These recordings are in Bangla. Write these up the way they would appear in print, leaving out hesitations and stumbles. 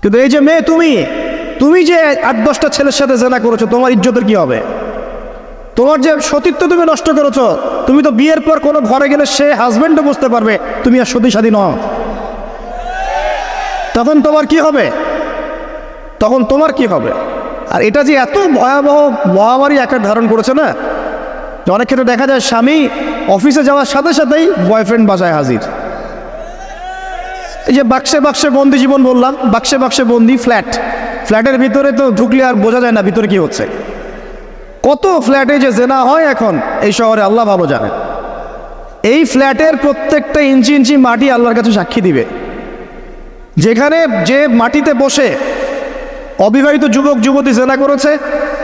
কিন্তু এই যে মেয়ে, তুমি যে 8-10টা ছেলের সাথে জেনা করেছো, তোমার ইজ্জতের কি হবে? তোমার যে সতীত্ব তুমি নষ্ট করেছো। তুমি তো বিয়ের পর কোনো ঘরে গেলে সে হাজবেন্ডও বুঝতে পারবে তুমি আর সতী সাথী নও। তখন তোমার কি হবে? আর এটা যে এত ভয়াবহ মহামারী আকার ধারণ করেছে না, অনেক ক্ষেত্রে দেখা যায় স্বামী অফিসে যাওয়ার সাথে সাথেই বয়ফ্রেন্ড বাসায় হাজির। এই যে বাক্সে বাক্সে বন্দি জীবন বললাম, বাক্সে বাক্সে বন্দি ফ্ল্যাটের ভিতরে তো ঢুকলে আর বোঝা যায় না ভিতরে কি হচ্ছে। কত ফ্ল্যাটে যে জেনা হয় এখন এই শহরে, আল্লাহ ভালো জানেন। এই ফ্ল্যাটের প্রত্যেকটা ইঞ্চি ইঞ্চি মাটি আল্লাহর কাছে সাক্ষী দিবে। যেখানে যে মাটিতে বসে অবিবাহিত যুবক যুবতী জেনা করেছে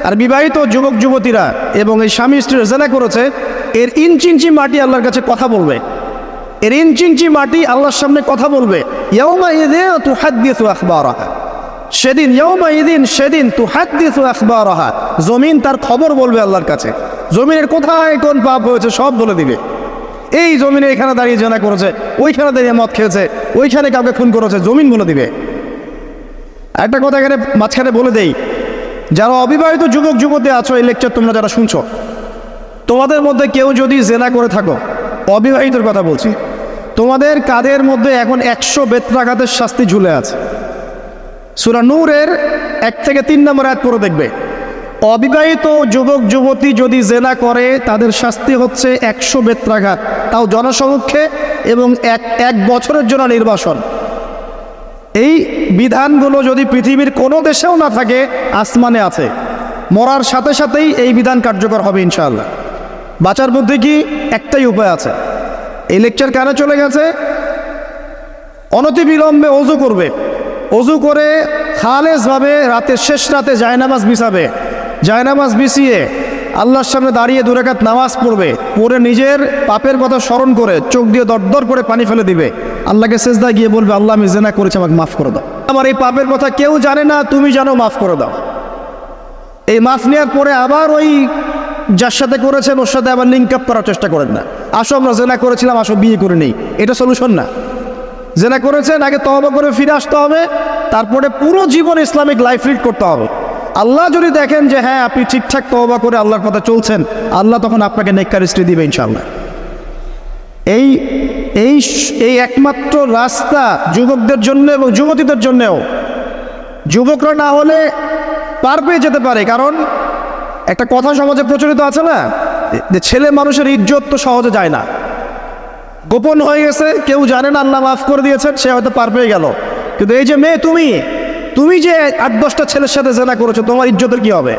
আর বিবাহিত যুবক যুবতীরা এবং এই স্বামী স্ত্রী জেনা করেছে, এর ইঞ্চি ইঞ্চি মাটি আল্লাহর কাছে কথা বলবে। এর ইঞ্চি ইঞ্চি মাটি আল্লাহর সামনে কথা বলবে। ইয়াউমাইযিন তুহাদ্দিসু আখবারাহা, সেদিন তুহাদ্দিসু আখবারাহা, জমিন তার খবর বলবে আল্লাহর কাছে। জমিনের কোথায় কোন পাপ হয়েছে সব বলে দিবে। এই জমিনে এখানে দাঁড়িয়ে জেনা করেছে, ওইখানে দাঁড়িয়ে মদ খেয়েছে, ওইখানে কাউকে খুন করেছে, জমিন বলে দিবে। একটা কথা এখানে মাঝখানে বলে দেই, যারা অবিবাহিত যুবক যুবতী আছো, এই লেকচার তোমরা যারা শুনছো, তোমাদের মধ্যে কেউ যদি জেনা করে থাকো, অবিবাহিতর কথা বলছি, তোমাদের কাঁধের মধ্যে এখন 100 বেত্রাঘাতের শাস্তি ঝুলে আছে। সূরা নূরের 1 থেকে 3 নম্বর আয়াত পড়ে দেখবে, অবিবাহিত যুবক যুবতী যদি জেনা করে তাদের শাস্তি হচ্ছে 100 বেত্রাঘাত, তাও জনসমক্ষে, এবং এক বছরের জন্য নির্বাসন। এই বিধানগুলো যদি পৃথিবীর কোনো দেশেও না থাকে, আসমানে আছে। মরার সাথে সাথেই এই বিধান কার্যকর হবে ইনশাআল্লাহ। বাঁচার মধ্যে কি একটাই উপায় আছে। এই লেকচার কানে চলে গেছে, অনতিবিলম্বে অজু করবে। অজু করে খালেসভাবে রাতের শেষ রাতে জায়নামাজ বিছাবে। জায়নামাজ বিছিয়ে আল্লাহর সামনে দাঁড়িয়ে 2 রাকাত নামাজ পড়বে। পড়ে নিজের পাপের কথা স্মরণ করে চোখ দিয়ে দরদর করে পানি ফেলে দিবে। আল্লাহকে সেজদা গিয়ে বলবে, আল্লাহ আমি জেনা করেছি, আমাকে মাফ করে দাও। আমার এই পাপের কথা কেউ জানে না, তুমি জানো, মাফ করে দাও। এই মাফ নেওয়ার পরে আবার ওই যার সাথে করেছেন ওর সাথে আবার লিঙ্ক আপ করার চেষ্টা করেন না। আসো আমরা জেনা করেছিলাম, আসো বিয়ে করে নেই, এটা সলিউশন না। জেনা করেছেন, আগে তওবা করে ফিরে আসতে হবে, তারপরে পুরো জীবন ইসলামিক লাইফ লিড করতে হবে। আল্লাহ যদি দেখেন যে হ্যাঁ আপনি ঠিকঠাক তওবা করে আল্লাহর কথা চলছেন, আল্লাহ তখন আপনাকে নেককার স্ত্রী দিবে ইনশাআল্লাহ। এই এই এই একমাত্র রাস্তা যুবকদের জন্য এবং যুবতীদের জন্যেও। যুবকরা না হলে পার পেয়ে যেতে পারে, কারণ একটা কথা সমাজে প্রচলিত আছে না, যে ছেলে মানুষের ইজ্জত তো সহজে যায় না, গোপন হয়ে গেছে, কেউ জানে না, আল্লাহ মাফ করে দিয়েছেন, সে হয়তো পার পেয়ে গেল। কিন্তু এই যে মেয়ে, তুমি যে 8-10টা ছেলের সাথে জেনা করেছো, তোমার ইজ্জতের কি হবে?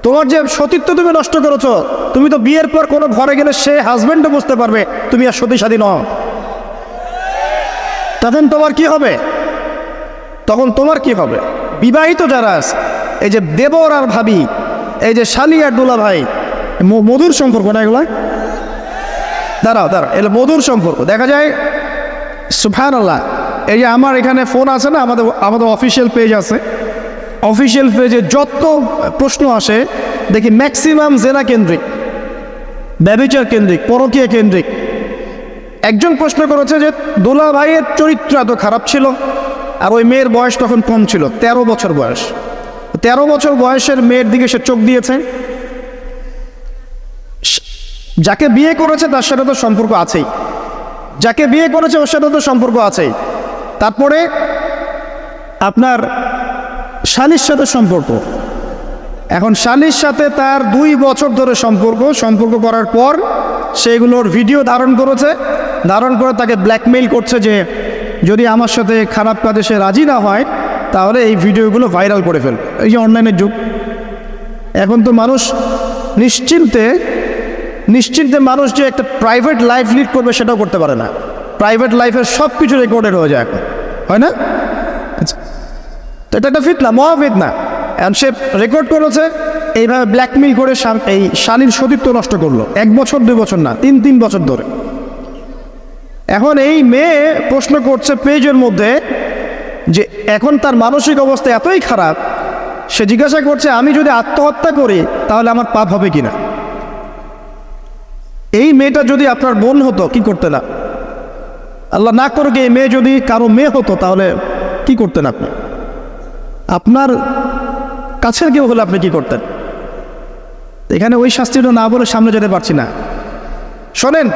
তোমার যে সতীত্ব তুমি নষ্ট করেছো। তুমি তো বিয়ের পর কোনো ঘরে গেলে সে হাজবেন্ডও বুঝতে পারবে তুমি আর সতী সাথী নও। তখন তোমার কি হবে? বিবাহিত যারা আছে, এই যে দেবর আর ভাবি, এই যে শালি আর দুলা ভাই, মধুর সম্পর্ক না এগুলা? দাঁড়াও, এগুলো মধুর সম্পর্ক। দেখা যায় সুবহানাল্লাহ, এই যে আমার এখানে ফোন আছে না, আমাদের অফিসিয়াল পেজ আছে, অফিসিয়াল পেজে যত প্রশ্ন আসে দেখি ম্যাক্সিমাম জেনা কেন্দ্রিক, ব্যভিচার কেন্দ্রিক, পরকীয়া কেন্দ্রিক। একজন প্রশ্ন করেছে যে দুলা ভাইয়ের চরিত্র এত খারাপ ছিল, আর ওই মেয়ের বয়স তখন কম ছিল, 13 বছর বয়স। 13 বছর বয়সের মেয়ের দিকে সে চোখ দিয়েছে। যাকে বিয়ে করেছে তার সাথে তো সম্পর্ক আছেই, যাকে বিয়ে করেছে ওর সাথে তো সম্পর্ক আছেই। তারপরে আপনার শালির সাথে সম্পর্ক। এখন শালির সাথে তার 2 বছর ধরে সম্পর্ক করার পর সেগুলোর ভিডিও ধারণ করে তাকে ব্ল্যাকমেইল করছে যে যদি আমার সাথে খারাপ কাজে সে রাজি না হয় তাহলে এই ভিডিওগুলো ভাইরাল করে ফেলবে। এই যে অনলাইনের যুগ, এখন তো মানুষ নিশ্চিন্তে মানুষ যে একটা প্রাইভেট লাইফ লিড করবে সেটাও করতে পারে না। প্রাইভেট লাইফের সব কিছু রেকর্ডেড হয়ে যায় এখন, হয় না? আচ্ছা, তো এটা একটা ফিতনা, মহাফিতনা। এখন সে রেকর্ড করেছে, এইভাবে ব্ল্যাকমেইল করে এই শালীর সতীত্ব নষ্ট করলো। 1 বছর 2 বছর না, 3 বছর ধরে। এখন এই মেয়ে প্রশ্ন করছে পেজের মধ্যে যে এখন তার মানসিক অবস্থা এতই খারাপ, সে জিজ্ঞাসা করছে আমি যদি আত্মহত্যা করি তাহলে আমার পাপ হবে কিনা। এই মেয়েটা যদি আপনার বোন হতো কি করতে না, আল্লাহ না করুক এই মেয়ে যদি কারো মেয়ে হতো তাহলে কি করতেন আপনি? আপনার কাছের কেউ হলে আপনি কি করতেন? এখানে ওই শাস্তিটা না বলে সামনে যেতে পারছি না। শোনেন,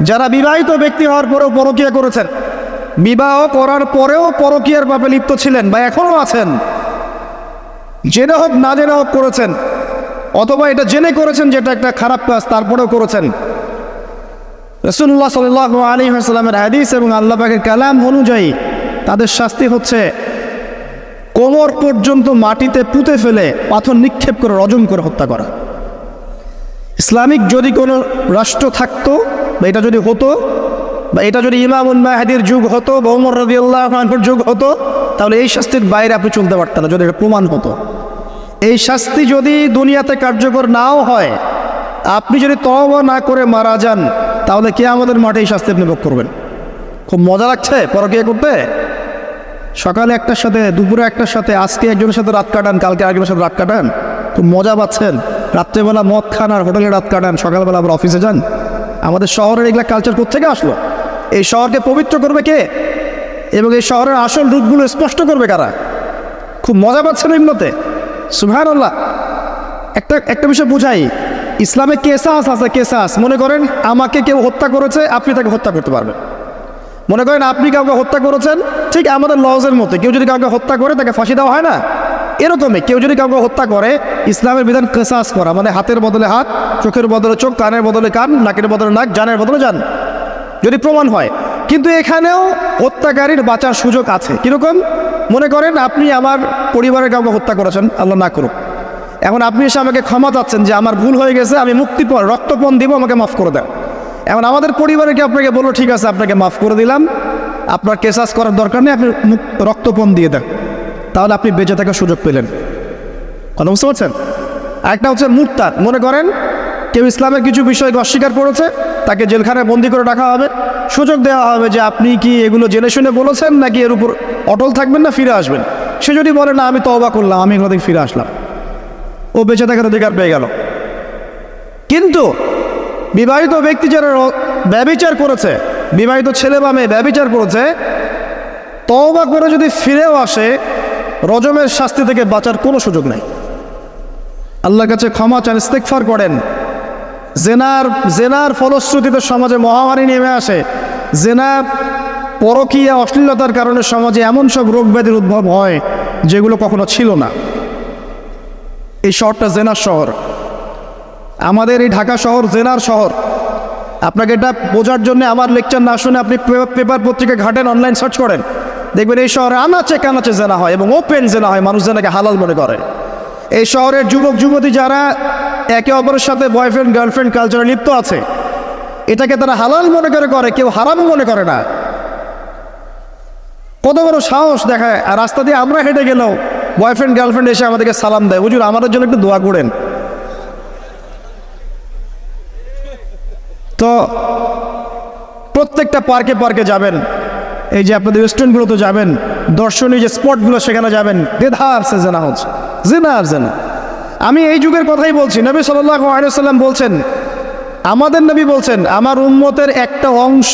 যারা বিবাহিত ব্যক্তি হওয়ার পরেও পরকীয়া করেছেন, বিবাহ করার পরেও পরকীয়ার পাপে লিপ্ত ছিলেন বা এখনও আছেন, জেনে হোক না জেনে হোক করেছেন, অথবা এটা জেনে করেছেন যেটা একটা খারাপ কাজ তারপরেও করেছেন, রাসূলুল্লাহ সাল্লাল্লাহু আলাইহি ওয়াসাল্লামের হাদিস এবং আল্লাহ পাকের কালাম অনুযায়ী তাদের শাস্তি হচ্ছে কোমর পর্যন্ত মাটিতে পুঁতে ফেলে পাথর নিক্ষেপ করে রজম করে হত্যা করা। ইসলামিক যদি কোনো রাষ্ট্র থাকতো বা এটা যদি হতো, বা এটা যদি ইমামুল মাহদির যুগ হতো বা ওমর রাদিয়াল্লাহু আনহুর যুগ হতো, তাহলে এই শাস্তির বাইরে আপনি চলতে পারতেন না যদি এটা প্রমাণ হতো। এই শাস্তি যদি দুনিয়াতে কার্যকর নাও হয়, আপনি যদি তওবা না করে মারা যান, তাহলে কিয়ামতের মাঠে এই শাস্তি আপনি ভোগ করবেন। খুব মজা লাগছে পরকীয়া করতে। সকালে একটার সাথে, দুপুরে একটার সাথে, আজকে একজনের সাথে রাত কাটান, কালকে আরেকজনের সাথে রাত কাটান, খুব মজা পাচ্ছেন। রাত্রেবেলা মদ খান আর হোটেলে রাত কাটান, সকালবেলা আবার অফিসে যান। আমাদের শহরের এগুলা কালচার কোত্থেকে আসলো? এই শহরকে পবিত্র করবে কে এবং এই শহরের আসল রূপগুলো স্পষ্ট করবে কারা? খুব মজা পাচ্ছেন এগুলোতে। সুবহানাল্লাহ। একটা বিষয় বুঝাই, ইসলামে কেসাস আছে, কেসাস। মনে করেন আমাকে কেউ হত্যা করেছে, আপনি তাকে হত্যা করতে পারবেন। মনে করেন আপনি কাউকে হত্যা করেছেন, ঠিক আমাদের লজের মতো কেউ যদি কাউকে হত্যা করে তাকে ফাঁসি দেওয়া হয় না, এরকমই কেউ যদি কাউকে হত্যা করে, ইসলামের বিধান কেসাস করা, মানে হাতের বদলে হাত, চোখের বদলে চোখ, কানের বদলে কান, নাকের বদলে নাক, জানের বদলে জান, যদি প্রমাণ হয়। কিন্তু এখানেও হত্যাকারীর বাঁচার সুযোগ আছে। কীরকম? মনে করেন আপনি আমার পরিবারের কাউকে হত্যা করেছেন, আল্লাহ না করুক। এখন আপনি এসে আমাকে ক্ষমা চাচ্ছেন যে আমার ভুল হয়ে গেছে, আমি মুক্তিপণ রক্তপণ দিব, আমাকে মাফ করে দেন। এখন আমাদের পরিবারকে আপনাকে বললো ঠিক আছে আপনাকে মাফ করে দিলাম, আপনার কেসাস করার দরকার নেই, আপনি রক্তপণ দিয়ে দেন, তাহলে আপনি বেঁচে থাকার সুযোগ পেলেন। কথা বুঝতে পারছেন? আরেকটা হচ্ছে মুরতাদ। মনে করেন কেউ ইসলামের কিছু বিষয়কে অস্বীকার করেছে, তাকে জেলখানায় বন্দি করে রাখা হবে, সুযোগ দেওয়া হবে যে আপনি কি এগুলো জেনে শুনে বলেছেন নাকি এর উপর অটল থাকবেন না ফিরে আসবেন। সে যদি বলে না আমি তওবা করলাম, আমি এগুলো থেকে ফিরে আসলাম, ও বেঁচে থাকার অধিকার পেয়ে গেল। কিন্তু বিবাহিত ব্যক্তি যারা ব্যভিচার করেছে, বিবাহিত ছেলে বা মেয়ে ব্যভিচার করেছে, তওবা করে যদি ফিরেও আসে, রজমের শাস্তি থেকে বাঁচার কোনো সুযোগ নেই। আল্লাহর কাছে ক্ষমা চান, ইস্তেগফার করেন। জেনার ফলশ্রুতিতে সমাজে মহামারী নেমে আসে। জেনা, পরকীয়া, অশ্লীলতার কারণে সমাজে এমন সব রোগ ব্যাধির উদ্ভব হয় যেগুলো কখনো ছিল না। এই শহরটা জেনার শহর। আমাদের এই ঢাকা শহর জেনার শহর। আপনাকে এটা বোঝার জন্য আমার লেকচার না শুনে আপনি পেপার পত্রিকা ঘাটেন, অনলাইন সার্চ করেন, দেখবেন এই শহরে আনাচে কানাচে জেনা হয় এবং ওপেন জেনা হয়, মানুষ জেনাকে হালাল মনে করে। এই শহরের যুবক যুবতী যারা একে অপরের সাথে বয়ফ্রেন্ড গার্লফ্রেন্ড কালচারে লিপ্ত আছে, এটাকে তারা হালাল মনে করে, কেউ হারাম মনে করে না। কত বড় সাহস দেখায়। আর রাস্তা দিয়ে আমরা হেঁটে গেলেও বয়ফ্রেন্ড গার্লফ্রেন্ড এসে আমাদেরকে সালাম দেয়, হুজুর আমাদের জন্য একটু দোয়া করেন। তো প্রত্যেকটা পার্কে পার্কে যাবেন, এই যে আপনাদের রেস্টুরেন্টগুলোতে যাবেন, দর্শনীয় যে স্পটগুলো সেখানে যাবেন, দেধার সে জেনা হচ্ছে, জেনা আর জেনা। আমি এই যুগের কথাই বলছি। নবী সাল্লাল্লাহু আলাইহি ওয়াসাল্লাম বলছেন, আমাদের নবী বলছেন, আমার উম্মতের একটা অংশ,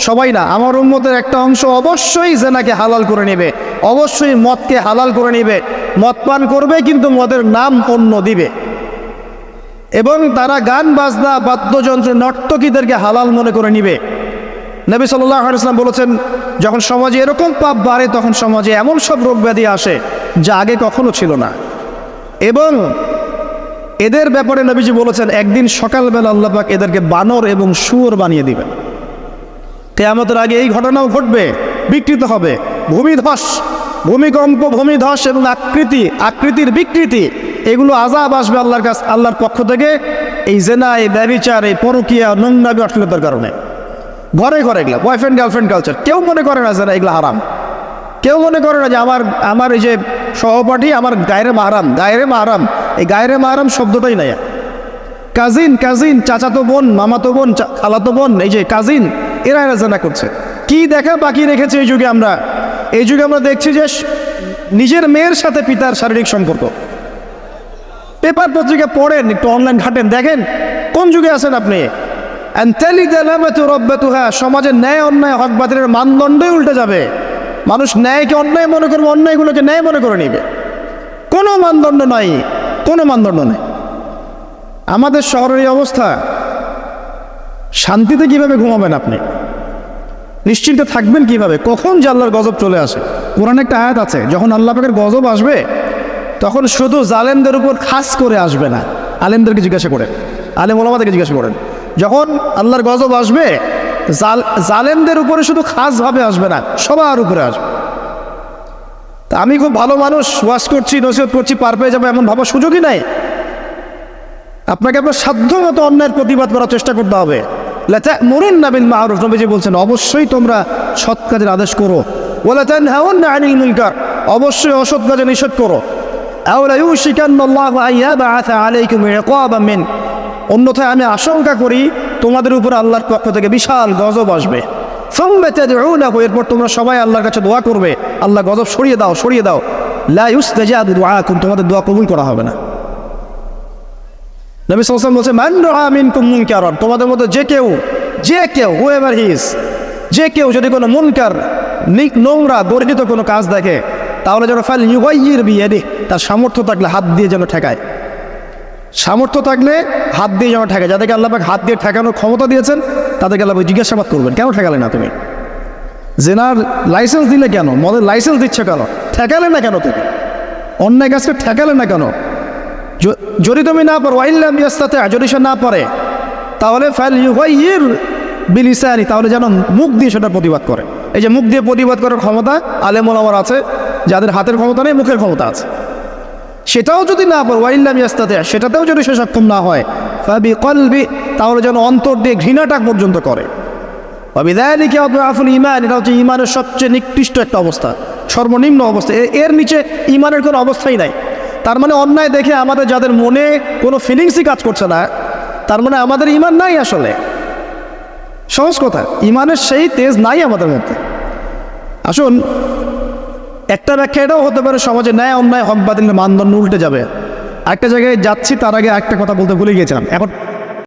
সবাই না, আমার উম্মতের একটা অংশ অবশ্যই জেনাকে হালাল করে নেবে, অবশ্যই মদকে হালাল করে নেবে, মদ পান করবে কিন্তু মদের নাম অন্য দিবে, এবং তারা গান বাজনা বাদ্যযন্ত্র নর্তকীদেরকে হালাল মনে করে নিবে। নবী সাল্লাল্লাহু আলাইহি ওয়াসাল্লাম বলেছেন, যখন সমাজে এরকম পাপ বাড়ে তখন সমাজে এমন সব রোগ ব্যাধি আসে যা আগে কখনো ছিল না। এবং এদের ব্যাপারে নবীজি বলেছেন, একদিন সকালবেলা আল্লাহ পাক এদেরকে বানর এবং শুয়োর বানিয়ে দিবেন। কিয়ামতের আগে এই ঘটনাও ঘটবে, বিকৃত হবে। ভূমিধস, ভূমিকম্প, ভূমিধস এবং আকৃতির বিকৃতি, এগুলো আযাব আসবে আল্লাহর কাছে, আল্লাহর পক্ষ থেকে, এই জেনা, এই ব্যভিচার, এই পরকীয়া, নোংরামি, অশ্লীলতার কারণে। ঘরে ঘরে এগুলা বয়ফ্রেন্ড গার্লফ্রেন্ড কালচার, কেউ মনে করে না যে এগুলো হারাম। কেউ মনে করে না যে আমার এই যে সহপাঠী আমার গায়রে মাহরাম। এই গায়রে মাহরাম শব্দটাই নাই। কাজিন, চাচাতো বোন, মামাতো বোন, খালাতো বোন, এই যে কাজিন, এরা জেনা করছে। কি দেখা বাকি রেখেছে এই যুগে আমরা? এই যুগে আমরা দেখছি যে নিজের মেয়ের সাথে পিতার শারীরিক সম্পর্ক। পেপার পত্রিকা পড়েন, একটু অনলাইন ঘাটেন, দেখেন কোন যুগে আছেন আপনি। সমাজের ন্যায় অন্যায় হক বাতিলের মানদণ্ডই উল্টে যাবে। মানুষ ন্যায়কে অন্যায় মনে করবে, অন্যায়গুলোকে ন্যায় মনে করে নিবে। কোনো মানদণ্ড নাই, কোনো মানদণ্ড নেই। আমাদের শহরের এই অবস্থা, শান্তিতে কিভাবে ঘুমাবেন আপনি? নিশ্চিন্তে থাকবেন কিভাবে? কখন যে আল্লাহর গজব চলে আসে। কোরআনে একটা আয়াত আছে, যখন আল্লাহ পাকের গজব আসবে তখন শুধু জালেমদের উপর খাস করে আসবে না। আলেমদেরকে জিজ্ঞাসা করেন, আলেম ওলামাদেরকে জিজ্ঞাসা করেন, যখন আল্লাহর গজব আসবে জালেমদের উপরে শুধু খাসভাবে আসবে না, সবার উপরে আসবে। তা আমি খুব ভালো মানুষ, ওয়াজ করছি, নসিহত করছি, পার পেয়ে যাবো এমন ভাবার সুযোগই নাই। আপনাকে আপনার সাধ্যমতো অন্যায়ের প্রতিবাদ করার চেষ্টা করতে হবে। লাতা'মুরুন্না বিল মা'রুফ, নবীজি বলছেন অবশ্যই তোমরা সৎ কাজের আদেশ করো। ওয়ালা তানহাউন্না আনিল মুনকার, অবশ্যই অসৎ কাজে নিষেধ করো। আও লা ইউশিকান্নাল্লাহু আন ইয়াবআসা আলাইকুম ইকাবাম মিন, অন্যথায় আমি আশঙ্কা করি তোমাদের উপর আল্লাহর পক্ষ থেকে বিশাল গজব আসবে। সুম্মা তাদউনাহু, এরপর তোমরা সবাই আল্লাহর কাছে দোয়া করবে, আল্লাহ গজব সরিয়ে দাও, সরিয়ে দাও। লা ইউস্তাজাবু দুআকুম, তোমাদের দোয়া কবুল করা হবে না। নবী সাল্লাল্লাহু আলাইহি ওয়াসাল্লাম বলছে মান রাআ মিনকুম মুনকারান, তোমাদের মধ্যে যে কেউ হুএভার হি ইজ, যে কেউ যদি কোনো মুনকার, নোংরা গর্হিত কোনো কাজ দেখে, তাহলে যেন ফাল ইউগাইয়ির বিয়াদিহি, তার সামর্থ্য থাকলে হাত দিয়ে যেন ঠেকায়। সামর্থ্য থাকলে হাত দিয়ে যেন ঠেকায়। যাদেরকে আল্লাহ পাক হাত দিয়ে ঠেকানোর ক্ষমতা দিয়েছেন তাদেরকে আল্লাহ জিজ্ঞাসাবাদ করবেন, কেন ঠেকালে না তুমি? জেনার লাইসেন্স দিলে কেন? মদের লাইসেন্স দিচ্ছে কেন? ঠেকালে না কেন তুমি? অন্যায় কাজকে ঠেকালে না কেন? যদি তুমি না পারো, ওয়াইল্লাম ইয়াস্তাতি, যদি সে না পারে, তাহলে ফাল ইউগাইয়ির বিলিসানি, তাহলে যেন মুখ দিয়ে সেটা প্রতিবাদ করে। এই যে মুখ দিয়ে প্রতিবাদ করার ক্ষমতা আলেম ওলামার আছে, যাদের হাতের ক্ষমতা নেই, মুখের ক্ষমতা আছে। সেটাও যদি না পারো, ওয়াইল্লাম ইয়াস্তাতি, সেটাতেও যদি সে সক্ষম না হয়, ফাবিকলবি, তাহলে যেন অন্তর দিয়ে ঘৃণাটা পর্যন্ত করে। ওয়াবিযালিকা আদআফুল ঈমান, এটা হচ্ছে ঈমানের সবচেয়ে নিকৃষ্ট একটা অবস্থা, সর্বনিম্ন অবস্থা। এর নিচে ঈমানের কোনো অবস্থাই নাই। তার মানে অন্যায় দেখে আমাদের যাদের মনে কোনো ফিলিংসই কাজ করছে না, তার মানে আমাদের ঈমান নাই আসলে। সহজ কথা, ঈমানের সেই তেজ নাই আমাদের মধ্যে। আসুন, একটা ব্যাখ্যা এটাও হতে পারে সমাজে ন্যায় অন্যায় হক বাতিলের মানদণ্ড উল্টে যাবে। একটা জায়গায় যাচ্ছি, তার আগে একটা কথা বলতে ভুলে গিয়েছিলাম। এখন